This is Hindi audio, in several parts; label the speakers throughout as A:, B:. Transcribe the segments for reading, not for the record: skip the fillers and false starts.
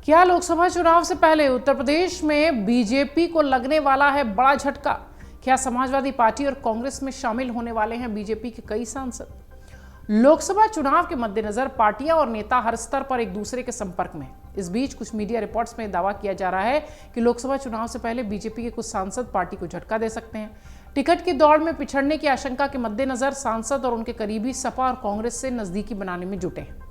A: क्या लोकसभा चुनाव से पहले उत्तर प्रदेश में बीजेपी को लगने वाला है बड़ा झटका? क्या समाजवादी पार्टी और कांग्रेस में शामिल होने वाले हैं बीजेपी के कई सांसद? लोकसभा चुनाव के मद्देनजर पार्टियां और नेता हर स्तर पर एक दूसरे के संपर्क में हैं। इस बीच कुछ मीडिया रिपोर्ट्स में दावा किया जा रहा है कि लोकसभा चुनाव से पहले बीजेपी के कुछ सांसद पार्टी को झटका दे सकते हैं। टिकट की दौड़ में पिछड़ने की आशंका के मद्देनजर सांसद और उनके करीबी सपा और कांग्रेस से नजदीकी बनाने में जुटे हैं।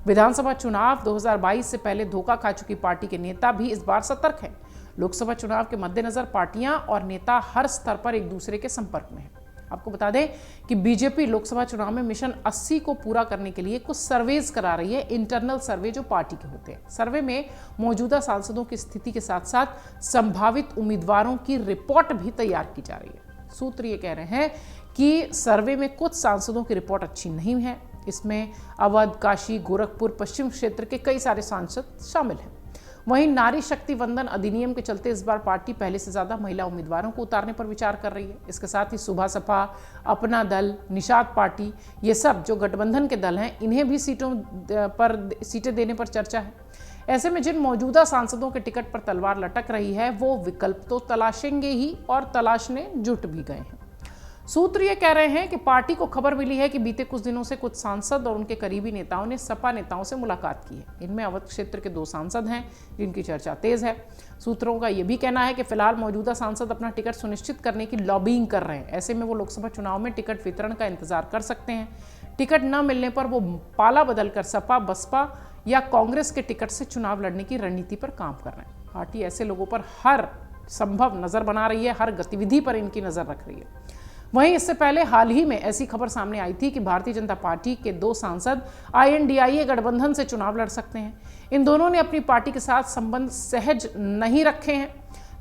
A: विधानसभा चुनाव 2022 से पहले धोखा खा चुकी पार्टी के नेता भी इस बार सतर्क हैं। लोकसभा चुनाव के मद्देनजर पार्टियां और नेता हर स्तर पर एक दूसरे के संपर्क में हैं। आपको बता दें कि बीजेपी लोकसभा चुनाव में मिशन 80 को पूरा करने के लिए कुछ सर्वेज करा रही है, इंटरनल सर्वे जो पार्टी के होते हैं। सर्वे में मौजूदा सांसदों की स्थिति के साथ साथ संभावित उम्मीदवारों की रिपोर्ट भी तैयार की जा रही है। सूत्र ये कह रहे हैं कि सर्वे में कुछ सांसदों की रिपोर्ट अच्छी नहीं है। इसमें अवध, काशी, गोरखपुर, पश्चिम क्षेत्र के कई सारे सांसद शामिल हैं। वहीं नारी शक्ति वंदन अधिनियम के चलते इस बार पार्टी पहले से ज्यादा महिला उम्मीदवारों को उतारने पर विचार कर रही है। इसके साथ ही सुभा सपा, अपना दल, निषाद पार्टी, ये सब जो गठबंधन के दल हैं, इन्हें भी सीटें देने पर चर्चा है। ऐसे में जिन मौजूदा सांसदों के टिकट पर तलवार लटक रही है वो विकल्प तो तलाशेंगे ही और तलाशने जुट भी गए हैं। सूत्र ये कह रहे हैं कि पार्टी को खबर मिली है कि बीते कुछ दिनों से कुछ सांसद और उनके करीबी नेताओं ने सपा नेताओं से मुलाकात की है। इनमें अवध क्षेत्र के 2 सांसद हैं जिनकी चर्चा तेज है। सूत्रों का यह भी कहना है कि फिलहाल मौजूदा सांसद अपना टिकट सुनिश्चित करने की लॉबिंग कर रहे हैं। ऐसे में वो लोकसभा चुनाव में टिकट वितरण का इंतजार कर सकते हैं। टिकट न मिलने पर वो पाला बदलकर सपा, बसपा या कांग्रेस के टिकट से चुनाव लड़ने की रणनीति पर काम कर रहे हैं। पार्टी ऐसे लोगों पर हर संभव नजर बना रही है, हर गतिविधि पर इनकी नजर रख रही है। वहीं इससे पहले हाल ही में ऐसी खबर सामने आई थी कि भारतीय जनता पार्टी के 2 सांसद INDIA गठबंधन से चुनाव लड़ सकते हैं। इन दोनों ने अपनी पार्टी के साथ संबंध सहज नहीं रखे हैं।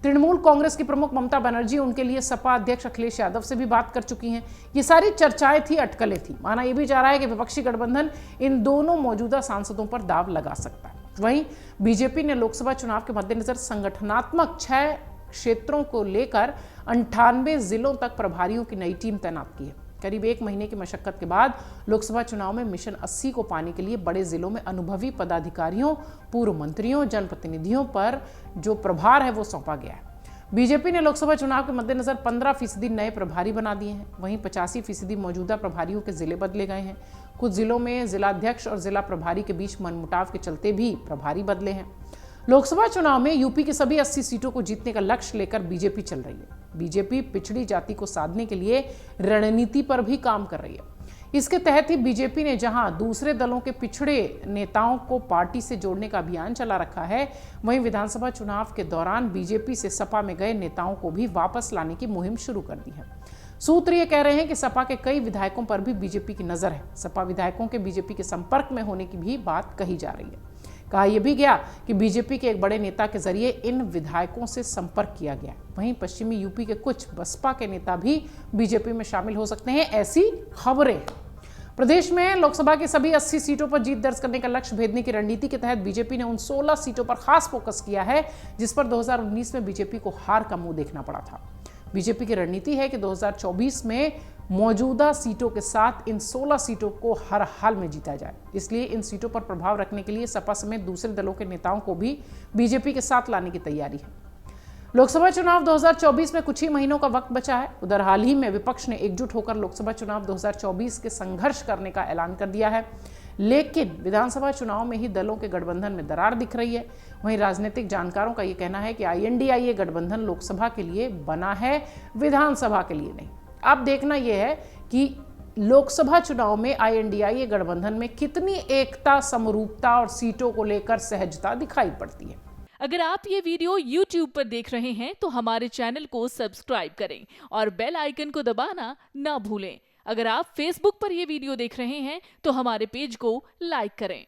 A: तृणमूल कांग्रेस की प्रमुख ममता बनर्जी उनके लिए सपा अध्यक्ष अखिलेश यादव से भी बात कर चुकी हैं। ये सारी चर्चाएं थी, अटकलें थी। माना यह भी जा रहा है कि विपक्षी गठबंधन इन दोनों मौजूदा सांसदों पर दाव लगा सकता है। वहीं बीजेपी ने लोकसभा चुनाव के मद्देनजर संगठनात्मक 6 क्षेत्रों को लेकर 98 जिलों तक प्रभारियों की नई टीम तैनात की है। करीब 1 महीने की मशक्कत के बाद लोकसभा चुनाव में मिशन 80 को पाने के लिए बड़े जिलों में अनुभवी पदाधिकारियों, पूर्व मंत्रियों, जनप्रतिनिधियों पर जो प्रभार है वो सौंपा गया है। बीजेपी ने लोकसभा चुनाव के मद्देनजर 15% नए प्रभारी बना दिए हैं। वहीं 85% मौजूदा प्रभारियों के जिले बदले गए हैं। कुछ जिलों में जिलाध्यक्ष और जिला प्रभारी के बीच मनमुटाव के चलते भी प्रभारी बदले हैं। लोकसभा चुनाव में यूपी की सभी 80 सीटों को जीतने का लक्ष्य लेकर बीजेपी चल रही है। बीजेपी पिछड़ी जाति को साधने के लिए रणनीति पर भी काम कर रही है। इसके तहत ही बीजेपी ने जहां दूसरे दलों के पिछड़े नेताओं को पार्टी से जोड़ने का अभियान चला रखा है, वहीं विधानसभा चुनाव के दौरान बीजेपी से सपा में गए नेताओं को भी वापस लाने की मुहिम शुरू कर दी है। सूत्र ये कह रहे हैं कि सपा के कई विधायकों पर भी बीजेपी की नजर है। सपा विधायकों के बीजेपी के संपर्क में होने की भी बात कही जा रही है। कहा यह भी गया कि बीजेपी के एक बड़े नेता के जरिए इन विधायकों से संपर्क किया गया। वहीं पश्चिमी यूपी के कुछ बसपा के नेता भी बीजेपी में शामिल हो सकते हैं, ऐसी खबरें। प्रदेश में लोकसभा की सभी 80 सीटों पर जीत दर्ज करने का लक्ष्य भेदने की रणनीति के तहत बीजेपी ने उन 16 सीटों पर खास फोकस किया है जिस पर 2019 में बीजेपी को हार का मुंह देखना पड़ा था। बीजेपी की रणनीति है कि 2024 में मौजूदा सीटों के साथ इन 16 सीटों को हर हाल में जीता जाए। इसलिए इन सीटों पर प्रभाव रखने के लिए सपा समेत दूसरे दलों के नेताओं को भी बीजेपी के साथ लाने की तैयारी है। लोकसभा चुनाव 2024 में कुछ ही महीनों का वक्त बचा है। उधर हाल ही में विपक्ष ने एकजुट होकर लोकसभा चुनाव 2024 के संघर्ष करने का ऐलान कर दिया है, लेकिन विधानसभा चुनाव में ही दलों के गठबंधन में दरार दिख रही है। वहीं राजनीतिक जानकारों का यह कहना है कि INDIA गठबंधन लोकसभा के लिए बना है, विधानसभा के लिए नहीं। अब देखना यह है कि लोकसभा चुनाव में INDIA गठबंधन में कितनी एकता, समरूपता और सीटों को लेकर सहजता दिखाई पड़ती है।
B: अगर आप ये वीडियो YouTube पर देख रहे हैं तो हमारे चैनल को सब्सक्राइब करें और बेल आइकन को दबाना ना भूलें। अगर आप Facebook पर ये वीडियो देख रहे हैं तो हमारे पेज को लाइक करें।